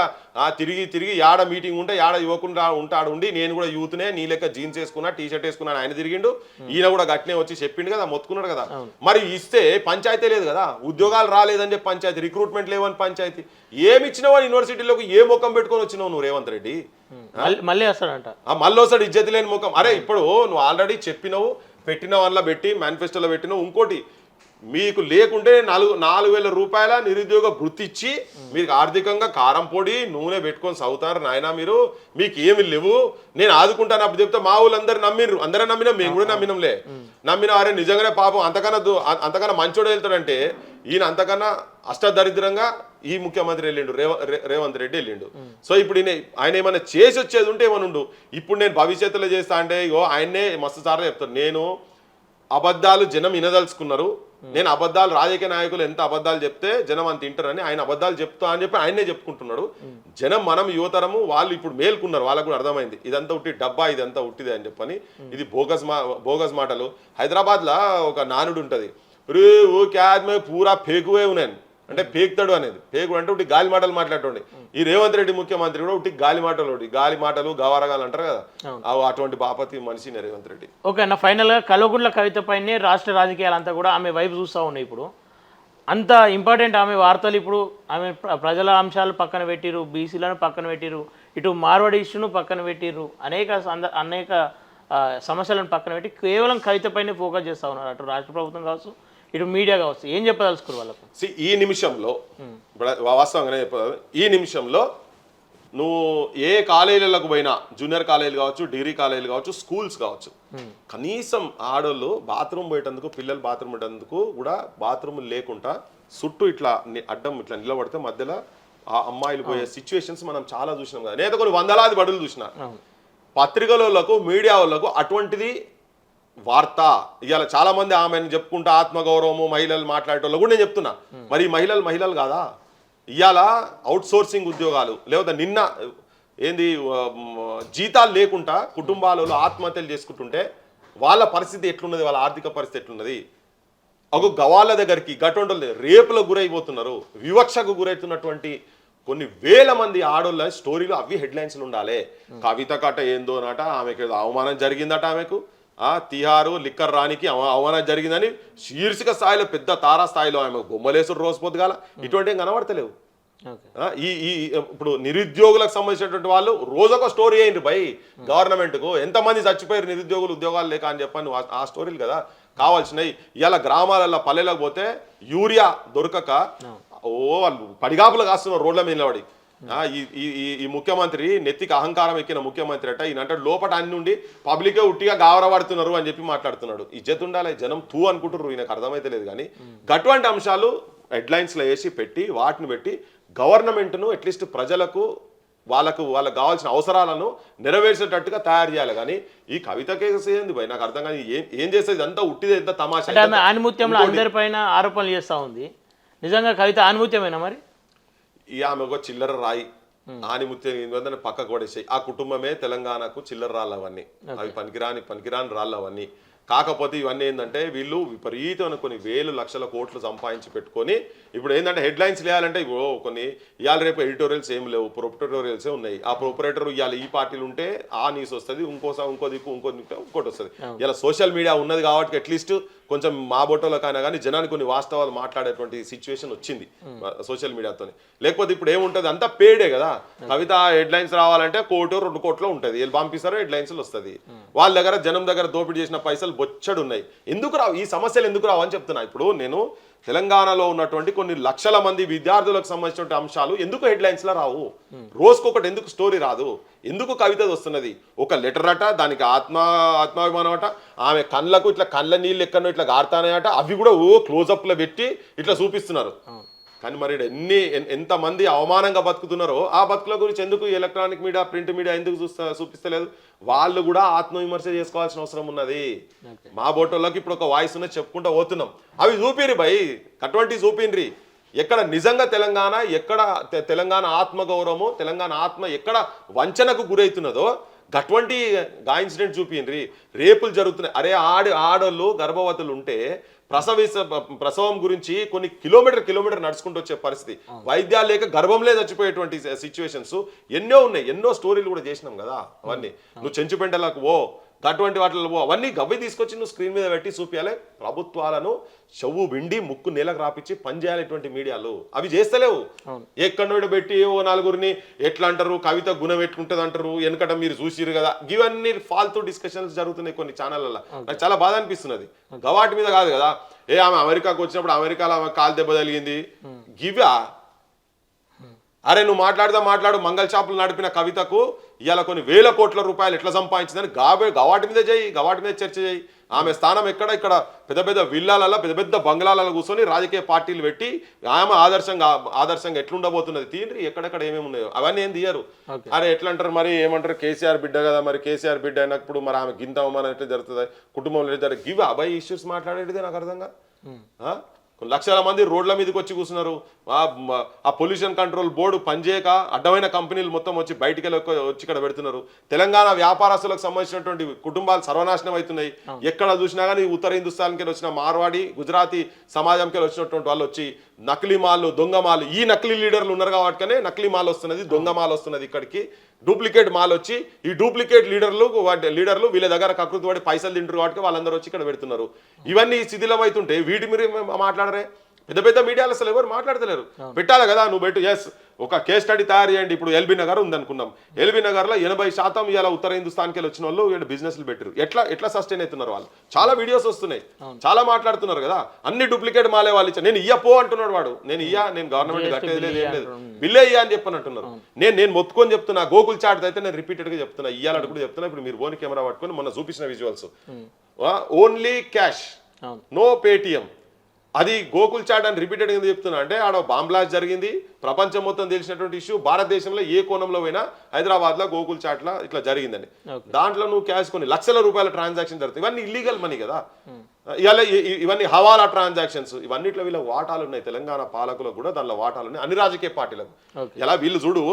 తిరిగి యాడ మీటింగ్ ఉంటే యాడ యువకుని ఉంటాడు ఉండి, నేను కూడా యూత్నే నీ లెక్క జీన్స్ వేసుకున్నా, టీ షర్ట్ వేసుకున్నాను, ఆయన తిరిగిండు, ఈయన కూడా గట్టినే వచ్చి చెప్పిండు కదా, మొత్తుకున్నాడు కదా. మరి ఇస్తే పంచాయతీ లేదు కదా, ఉద్యోగాలు రాలేదని చెప్పి పంచాయతీ, రిక్రూట్మెంట్ లేవని పంచాయతీ, ఏమి ఇచ్చినావో యూనివర్సిటీలోకి ఏ ముఖం పెట్టుకొని వచ్చినావు నువ్వు రేవంత్ రెడ్డి? మళ్ళీ వస్తాడంట, మళ్ళీ వస్తాడు ఇజ్జతి లేని ముఖం. అరే ఇప్పుడు నువ్వు ఆల్రెడీ చెప్పినావు, పెట్టిన వాళ్ళ పెట్టి మేనిఫెస్టోలో పెట్టినావు. ఇంకోటి మీకు లేకుంటే 4,000 రూపాయల నిరుద్యోగ వృత్తి ఇచ్చి మీకు ఆర్థికంగా కారం పొడి నూనె పెట్టుకొని చదువుతారు నాయన, మీకు ఏమి లేవు, నేను ఆదుకుంటాను అప్పుడు చెప్తే మా వాళ్ళందరూ నమ్మిర్రు, అందరూ నమ్మినా, మేము కూడా నమ్మినంలే. నమ్మిన అరే నిజంగానే పాపం అంతకన్నా మంచోడు వెళ్తాడంటే ఈయన అంతకన్నా అష్టదరిద్రంగా ఈ ముఖ్యమంత్రి వెళ్ళిండు, రేవంత్ రెడ్డి వెళ్ళిండు. సో ఇప్పుడు ఆయన ఏమైనా చేసి వచ్చేది ఉంటే ఏమైనా ఉండు. ఇప్పుడు నేను భవిష్యత్తులో చేస్తా అంటే ఇగో ఆయన్నే మస్తు సార్లు చెప్తాను, నేను అబద్ధాలు జనం వినదలుచుకున్నారు, నేను అబద్ధాలు రాజకీయ నాయకులు ఎంత అబద్ధాలు చెప్తే జనం అంత వింటారని ఆయన అబద్ధాలు చెప్తా అని చెప్పి ఆయనే చెప్పుకుంటున్నాడు. జనం మనం యువతరము వాళ్ళు ఇప్పుడు మేల్కున్నారు, వాళ్ళకు కూడా అర్థమైంది ఇదంతా ఉట్టి డబ్బా, ఇదంతా ఉట్టిదే అని చెప్పని. ఇది బోగస్ మాటలు. హైదరాబాద్లో ఒక నానుడు ఉంటుంది, ఓ క్యాద్ మే పూరా ఫేకువే ఉన్నాను అంటే ఫేక్తాడు అనేది. ఫేకుడు అంటే ఉట్టి గాలి మాటలు మాట్లాడుకోండి. ఈ రేవంత్ రెడ్డి ముఖ్యమంత్రి కూడా ఉట్టి గాలి మాటలు గవారగాలు అంటారు కదా, అటువంటి బాపతి మనిషి రేవంత్ రెడ్డి. ఓకే అన్న, ఫైనల్గా కల్వకుంట్ల కవిత పైనే రాష్ట్ర రాజకీయాలంతా కూడా ఆమె వైపు చూస్తూ ఉన్నాయి. ఇప్పుడు అంత ఇంపార్టెంట్ ఆమె వార్తలు, ఇప్పుడు ఆమె ప్రజల అంశాలు పక్కన పెట్టిరు, బీసీలను పక్కన పెట్టిరు, ఇటు మార్వాడి ఇష్యూను పక్కన పెట్టిర్రు, అనేక సమస్యలను పక్కన పెట్టి కేవలం కవితపైనే ఫోకస్ చేస్తూ ఉన్నారు. అటు రాష్ట్ర ప్రభుత్వం కావచ్చు, ఇటు మీడియా కావచ్చు. ఏం చెప్పదలుచుకోరు వాళ్ళకు? ఈ నిమిషంలో వాస్తవంగానే చెప్పాలి, ఈ నిమిషంలో నువ్వు ఏ కాలేజీలకు పోయినా, జూనియర్ కాలేజీలు కావచ్చు, డిగ్రీ కాలేజీలు కావచ్చు, స్కూల్స్ కావచ్చు, కనీసం ఆడోళ్ళు బాత్రూమ్ పోయేటందుకు, పిల్లలు బాత్రూమ్ పోయేటందుకు కూడా బాత్రూమ్ లేకుండా చుట్టూ ఇట్లా అడ్డం ఇట్లా నిలబడితే మధ్యలో ఆ అమ్మాయిలు పోయే సిచ్యువేషన్స్ మనం చాలా చూసినాం కదా. నేనైతే కొన్ని వందలాది బడులు చూసిన. పత్రికలకు, మీడియా వాళ్ళకు అటువంటిది వార్త ఇవాళ చాలా మంది ఆమెను చెప్పుకుంటా ఆత్మగౌరవము, మహిళలు మాట్లాడేటోళ్ళు కూడా నేను చెప్తున్నా. మరి మహిళలు కాదా? ఇవాళ అవుట్ సోర్సింగ్ ఉద్యోగాలు, లేకపోతే నిన్న ఏంది జీతాలు లేకుండా కుటుంబాలలో ఆత్మహత్యలు చేసుకుంటుంటే వాళ్ళ పరిస్థితి ఎట్లున్నది, వాళ్ళ ఆర్థిక పరిస్థితి ఎట్లున్నది? ఒక గవాళ్ళ దగ్గరికి గటువంటి రేపులకు గురైపోతున్నారు, వివక్షకు గురవుతున్నటువంటి కొన్ని వేల మంది ఆడోళ్ళ స్టోరీలు అవి హెడ్లైన్స్లు ఉండాలి. కవిత కట ఏందో నాట, ఆమెకి అవమానం జరిగిందట, ఆమెకు తిహారు లిక్కర్ రానికి అవమానం జరిగిందని శీర్షిక స్థాయిలో, పెద్ద తారా స్థాయిలో ఆమె బొమ్మలేసుడు రోజు పొద్దుగాల ఇటువంటి ఏం కనబడతలేవు. ఇప్పుడు నిరుద్యోగులకు సంబంధించినటువంటి వాళ్ళు రోజొక స్టోరీ అయింది బై గవర్నమెంట్కు. ఎంతమంది చచ్చిపోయారు నిరుద్యోగులు, ఉద్యోగాలు లేక అని చెప్పని ఆ స్టోరీలు కదా కావాల్సినవి. ఇలా గ్రామాలలో పల్లెలకు పోతే యూరియా దొరకక వాళ్ళు పడిగాపులు కాస్తున్నారు రోడ్ల మీద నిలబడి. ఈ ముఖ్యమంత్రి నెత్తికి అహంకారం ఎక్కిన ముఖ్యమంత్రి అట, ఈయనంటే లోపల అన్ని నుండి పబ్లికే ఉట్టిగా గావరపడుతున్నారు అని చెప్పి మాట్లాడుతున్నాడు. ఇజ్జత్ ఉండాలి, జనం తూ అనుకుంటున్నారు, ఈయనకు అర్థమైతే లేదు. కానీ అటువంటి అంశాలు హెడ్లైన్స్లో వేసి పెట్టి వాటిని పెట్టి గవర్నమెంట్ను అట్లీస్ట్ ప్రజలకు వాళ్ళకు కావాల్సిన అవసరాలను నెరవేర్చేటట్టుగా తయారు చేయాలి. కానీ ఈ కవిత కేసు ఏంది భయ్ నాకు అర్థం కానీ ఏం చేసేది అంతా ఉట్టిదే, ఎంత తమాషా. ఆనిముత్యంలో అందరిపైన ఆరోపణలు చేస్తూ ఉంది. నిజంగా కవిత ఆనిముత్యమేనా మరి? ఆమె ఒక చిల్లర రాయి, ఆనిముత్యం పక్కకు పడేసాయి. ఆ కుటుంబమే తెలంగాణకు చిల్లర రాళ్ళు అవన్నీ, అవి పనికిరాని రాళ్ళు అవన్నీ. కాకపోతే ఇవన్నీ ఏంటంటే వీళ్ళు విపరీతమైన కొన్ని వేలు లక్షల కోట్లు సంపాదించి పెట్టుకొని ఇప్పుడు ఏంటంటే హెడ్లైన్స్ వేయాలంటే కొన్ని ఇవాళ రేపు ఎడిటోరియల్స్ ఏం లేవు, ప్రొపరేటోరియల్సే ఉన్నాయి. ఆ ప్రొపరేటర్ ఇవాళ ఈ పార్టీలు ఉంటే ఆ న్యూస్ వస్తుంది, ఇంకో దిక్కు ఇంకోటి వస్తుంది. ఇలా సోషల్ మీడియా ఉన్నది కాబట్టి అట్లీస్ట్ కొంచెం మా బొట్టోలకైనా కానీ జనానికి కొన్ని వాస్తవాలు మాట్లాడేటువంటి సిచ్యువేషన్ వచ్చింది సోషల్ మీడియాతో. లేకపోతే ఇప్పుడు ఏముంటుంది, అంతా పేడే కదా. కవిత హెడ్లైన్స్ రావాలంటే 1 కోటి 2 కోట్లు ఉంటుంది, వీళ్ళు పంపిస్తారో హెడ్లైన్స్లు వస్తుంది. వాళ్ళ దగ్గర జనం దగ్గర దోపిడీ చేసిన పైసలు బొచ్చడు ఉన్నాయి. ఎందుకు రావు ఈ సమస్యలు, ఎందుకు రావు అని చెప్తున్నా. ఇప్పుడు నేను తెలంగాణలో ఉన్నటువంటి కొన్ని లక్షల మంది విద్యార్థులకు సంబంధించిన అంశాలు ఎందుకు హెడ్లైన్స్లో రావు? రోజుకొకటి ఎందుకు స్టోరీ రాదు? ఎందుకు కవిత వస్తున్నది? ఒక లెటర్ అట, దానికి ఆత్మాభిమానం అట, ఆమె కళ్ళకు ఇట్లా కళ్ళ నీళ్ళు ఎక్కడో ఇట్లా గారుతానాయట, అవి కూడా క్లోజప్లో పెట్టి ఇట్లా చూపిస్తున్నారు. కానీ మరి ఎంతమంది అవమానంగా బతుకుతున్నారో ఆ బతుకుల గురించి ఎందుకు ఎలక్ట్రానిక్ మీడియా, ప్రింట్ మీడియా ఎందుకు చూపిస్తలేదు? వాళ్ళు కూడా ఆత్మవిమర్శ చేసుకోవాల్సిన అవసరం ఉన్నది. మా బోటోళ్ళకి ఇప్పుడు ఒక వాయిస్ ఉన్నది చెప్పుకుంటూ పోతున్నాం, అవి చూపిరి భయ్, అటువంటి చూపిన్రి. ఎక్కడ నిజంగా తెలంగాణ, ఎక్కడ తెలంగాణ ఆత్మగౌరవము, తెలంగాణ ఆత్మ ఎక్కడ వంచనకు గురవుతున్నదో అటువంటి ఇన్సిడెంట్ చూపిన్రి. రేపులు జరుగుతున్నాయి. అరే ఆడోళ్ళు గర్భవతులు ఉంటే ప్రసవం గురించి కొన్ని కిలోమీటర్ నడుచుకుంటూ వచ్చే పరిస్థితి, వైద్యాలు లేక గర్భంలో చచ్చిపోయేటువంటి సిచ్యువేషన్స్ ఎన్నో ఉన్నాయి. ఎన్నో స్టోరీలు కూడా చేసినాం కదా. అవన్నీ నువ్వు చెంచుపెంటలకు అటువంటి వాటిలో అవన్నీ గవ్వి తీసుకొచ్చి నువ్వు స్క్రీన్ మీద పెట్టి చూపించాలి. ప్రభుత్వాలను చెవు బిండి ముక్కు నేలకు రాపించి పనిచేయాలి ఇటువంటి మీడియాలు. అవి చేస్తలేవు. ఎక్కడో పెట్టి నలుగురిని ఎట్లా అంటారు, కవిత గుణం ఎట్లుంటుంది అంటారు, వెనకట మీరు చూసిరు కదా. ఇవన్నీ ఫాల్తూ డిస్కషన్స్ జరుగుతున్నాయి కొన్ని ఛానళ్ళలో. నాకు చాలా బాధ అనిపిస్తున్నది. గవాటి మీద కాదు కదా, ఆమె అమెరికాకు వచ్చినప్పుడు అమెరికాలో ఆమె కాలు దెబ్బ తగిలింది, గివా? అరే నువ్వు మాట్లాడు, మంగళ షాపులు నడిపిన కవితకు ఇవాళ కొన్ని వేల కోట్ల రూపాయలు ఎట్లా సంపాదించిందని గవాటి మీద చర్చ చేయి. ఆమె స్థానం ఎక్కడ? ఇక్కడ పెద్ద పెద్ద విల్లాలలో, పెద్ద పెద్ద బంగ్లాలలో కూర్చొని రాజకీయ పార్టీలు పెట్టి ఆమె ఆదర్శంగా ఎట్లుండబోతున్నది తీయండి. ఎక్కడెక్కడ ఏమేమి ఉన్నాయో అవన్నీ ఏం తీయరు. అరే ఎట్లా అంటారు మరి, ఏమంటారు, కేసీఆర్ బిడ్డ కదా, మరి కేసీఆర్ బిడ్డ అయినప్పుడు మరి ఆమె గింత అవమానం ఎట్లా జరుగుతుంది, కుటుంబంలో ఎట్లా జరుగుతుంది, గివ్ అబ్బాయి ఇష్యూస్ మాట్లాడేటిదే నాకు అర్థంగా. లక్షల మంది రోడ్ల మీదకి వచ్చి కూర్చున్నారు. ఆ పొల్యూషన్ కంట్రోల్ బోర్డు పనిచేయక అడ్డమైన కంపెనీలు మొత్తం వచ్చి బయటికి వచ్చి ఇక్కడ పెడుతున్నారు. తెలంగాణ వ్యాపారస్తులకు సంబంధించినటువంటి కుటుంబాలు సర్వనాశనం అవుతున్నాయి. ఎక్కడ చూసినా కానీ ఉత్తర హిందుస్థాన్కి వచ్చిన మార్వాడి, గుజరాతీ సమాజంకి వచ్చినటువంటి వాళ్ళు వచ్చి నకిలీ మాలు, దొంగ మాలు, ఈ నకిలీ లీడర్లు ఉన్నారు కాబట్టి నకిలీ మాల్ వస్తున్నది, దొంగ మాల్ వస్తున్నది ఇక్కడికి. డూప్లికేట్ మాల్ వచ్చి ఈ డూప్లికేట్ లీడర్లు వీళ్ళ దగ్గర కకృతి పడి పైసలు తింటారు కాబట్టి వాళ్ళందరూ వచ్చి ఇక్కడ పెడుతున్నారు. ఇవన్నీ శిథిలం అవుతుంటే వీటి మీరు మాట్లాడరే. పెద్ద పెద్ద మీడియాలో అసలు ఎవరు మాట్లాడతలేరు. పెట్టాలి కదా నువ్వు పెట్టు. ఎస్, ఒక కేస్ స్టడీ తయారు చేయండి. ఇప్పుడు ఎల్బీ నగర్ ఉందనుకున్నాం, ఎల్బీ నగర్లో 80% ఇలా ఉత్తర హిందుస్థాన్కి వచ్చిన వాళ్ళు వీళ్ళు బిజినెస్లు పెట్టారు. ఎట్లా సస్టైన్ అవుతున్నారు వాళ్ళు? చాలా వీడియోస్ వస్తున్నాయి, చాలా మాట్లాడుతున్నారు కదా. అన్ని డూప్లికేట్ మాలే వాళ్ళు ఇచ్చారు. నేను ఇయ్య పో అంటున్నాడు వాడు. నేను గవర్నమెంట్ కట్టేది లేదు, ఏం లేదు, బిల్లే ఇయ్య అని చెప్పని అంటున్నారు. నేను మొత్తుకొని చెప్తున్నా. గోకుల్ చాట్ అయితే నేను రిపీటెడ్గా చెప్తున్నా, ఇయ్యాలని కూడా చెప్తున్నా. ఇప్పుడు మీరు ఫోన్ కెమెరా పట్టుకొని మొన్న చూపించిన visuals, only cash, no Paytm. అది గోకుల్ చాట్ అని రిపీటెడ్ గా చెప్తున్నా. అంటే ఆడ బాంబ్ బ్లాస్ట్ జరిగింది, ప్రపంచం మొత్తం తెలిసినటువంటి ఇష్యూ. భారతదేశంలో ఏ కోణంలో పోయినా హైదరాబాద్ లో గోకుల్ చాట్ లా ఇట్లా జరిగిందని, దాంట్లో నువ్వు క్యాష్ కొన్ని లక్షల రూపాయల ట్రాన్సాక్షన్ జరుగుతాయి. ఇవన్నీ ఇల్లీగల్ మనీ కదా. ఇవన్నీ హవాలా ట్రాన్సాక్షన్స్, ఇవన్నిట్లో వీళ్ళ వాటాలు ఉన్నాయి. తెలంగాణ పాలకులకు కూడా దానిలో వాటాలు ఉన్నాయి, అన్ని రాజకీయ పార్టీలకు. ఎలా వీళ్ళు చూడు,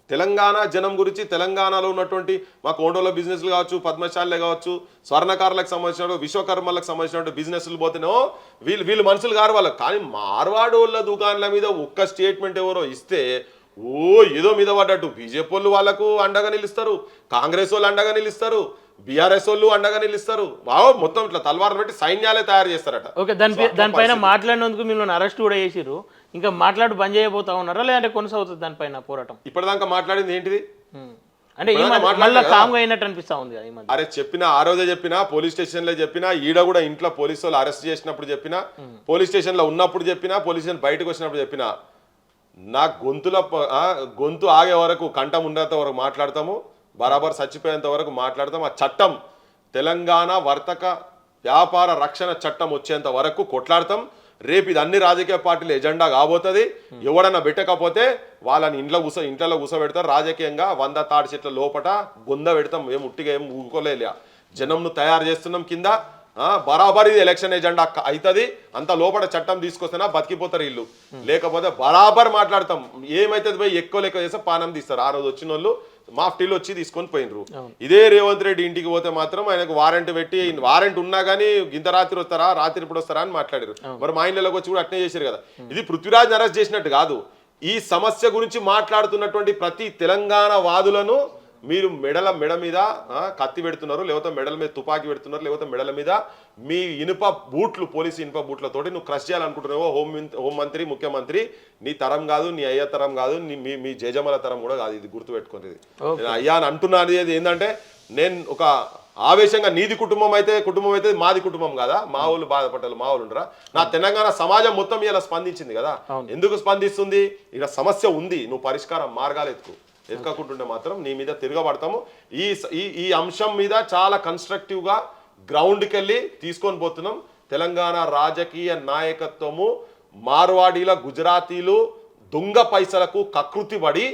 తెలంగాణ జనం గురించి, తెలంగాణలో ఉన్నటువంటి మా కోండోలో బిజినెస్లు కావచ్చు, పద్మశాలే కావచ్చు, స్వర్ణకారులకు సంబంధించిన, విశ్వకర్మలకు సంబంధించిన బిజినెస్లు పోతేనో వీళ్ళు మనుషులు కారు వాళ్ళకి. కానీ మార్వాడి వాళ్ళ దుకాణాల మీద ఒక్క స్టేట్మెంట్ ఎవరో ఇస్తే ఏదో మీద పడ్డట్టు బీజేపీ వాళ్ళు వాళ్ళకు అండగా నిలుస్తారు, కాంగ్రెస్ వాళ్ళు అండగా నిలుస్తారు, బీఆర్ఎస్ వాళ్ళు అండగా నిలుస్తారు. మొత్తం ఇట్లా తలవారు పెట్టి సైన్యాలే తయారు చేస్తారట. ఓకే, దానిపైన మాట్లాడినందుకు మిమ్మల్ని అరెస్ట్ కూడా చేసిరు. ఇంకా మాట్లాడు బంద్ చేయబోతా ఉన్నారా, లేదంటే కొనసాగుతుంది దానిపైన పోరాటం? ఇప్పటిదాకా మాట్లాడింది ఏంటిది అంటే మళ్ళీ కామ్గా అయినట్టు అనిపిస్తా ఉంది కదా ఈ మధ్య. అరే చెప్పినా, ఆ రోజే చెప్పినా, పోలీస్ స్టేషన్ లో చెప్పినా, ఈడ కూడా ఇంట్లో పోలీసు వాళ్ళు అరెస్ట్ చేసినప్పుడు చెప్పినా, పోలీస్ స్టేషన్ లో ఉన్నప్పుడు చెప్పినా, పోలీస్ స్టేషన్ బయటకు వచ్చినప్పుడు చెప్పినా, నా గొంతు ఆగే వరకు, కంఠం ఉండేంత వరకు మాట్లాడతాము, బరాబర్ చచ్చిపోయేంత వరకు మాట్లాడతాం. ఆ చట్టం, తెలంగాణ వర్తక వ్యాపార రక్షణ చట్టం వచ్చేంత వరకు కొట్లాడతాం. రేపు ఇది అన్ని రాజకీయ పార్టీల ఎజెండా కాబోతుంది. ఎవడన్నా పెట్టకపోతే వాళ్ళని ఇంట్లో కూసోబెడతారు. రాజకీయంగా 100 తాడి చెట్ల లోపట బొంద పెడతాం. ఏం ఉట్టిగా ఏం ఊరుకోలేలే, జనంను తయారు చేస్తున్నాం కింద. బరాబర్ ఇది ఎలక్షన్ ఎజెండా అవుతుంది. అంత లోపల చట్టం తీసుకొస్తేనా బతికిపోతారు వీళ్ళు, లేకపోతే బరాబర్ మాట్లాడతాం. ఏమైతుంది పోయి ఎక్కువ లెక్క చేస్తే పానం తీస్తారు. ఆ రోజు వచ్చిన వాళ్ళు మాఫ్టీలు వచ్చి తీసుకొని పోయినరు. ఇదే రేవంత్ రెడ్డి ఇంటికి పోతే మాత్రం ఆయనకు వారెంట్ పెట్టి, వారెంట్ ఉన్నా కానీ ఇంత రాత్రి వస్తారా, రాత్రి ఇప్పుడు వస్తారా అని మాట్లాడారు. మరి మా ఇంట్లోకి వచ్చి కూడా అట్నే చేశారు కదా. ఇది పృథ్వీరాజ్ అరెస్ట్ చేసినట్టు కాదు. ఈ సమస్య గురించి మాట్లాడుతున్నటువంటి ప్రతి తెలంగాణ వాదులను మీరు మెడ మీద కత్తి పెడుతున్నారు, లేకపోతే మెడల మీద తుపాకీ పెడుతున్నారు, లేకపోతే మెడల మీద మీ ఇనుప బూట్లు, పోలీసు ఇనుప బూట్లతోటి నువ్వు క్రష్ చేయాలనుకుంటున్నావో హోంమంత్రి, ముఖ్యమంత్రి, నీ తరం కాదు, నీ అయ్య తరం కాదు, మీ జేజమ్మల తరం కూడా కాదు. ఇది గుర్తుపెట్టుకునేది. అయ్యా అని అంటున్నది ఏంటంటే, నేను ఒక ఆవేశంగా నీది కుటుంబం అయితే మాది కుటుంబం కదా, మా వాళ్ళు బాధపడ్డారు, మా వాళ్ళు ఉండరా. నా తెలంగాణ సమాజం మొత్తం ఇలా స్పందించింది కదా. ఎందుకు స్పందిస్తుంది? ఇక్కడ సమస్య ఉంది, నువ్వు పరిష్కారం మార్గాలు ఎత్తుకుంటుంటే మాత్రం నీ మీద తిరగబడతాము. ఈ అంశం మీద చాలా కన్స్ట్రక్టివ్గా గ్రౌండ్కి వెళ్ళి తీసుకొని పోతున్నాం. తెలంగాణ రాజకీయ నాయకత్వము మార్వాడీల, గుజరాతీలు దొంగ పైసలకు కకృతి పడి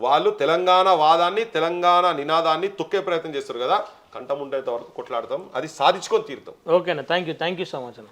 వాళ్ళు తెలంగాణ వాదాన్ని, తెలంగాణ నినాదాన్ని తొక్కే ప్రయత్నం చేస్తారు కదా. కంఠం ఉండేంత వరకు కొట్లాడతాం, అది సాధించుకొని తీరుతాం. ఓకేనా, థ్యాంక్ యూ సో మచ్ అన్న.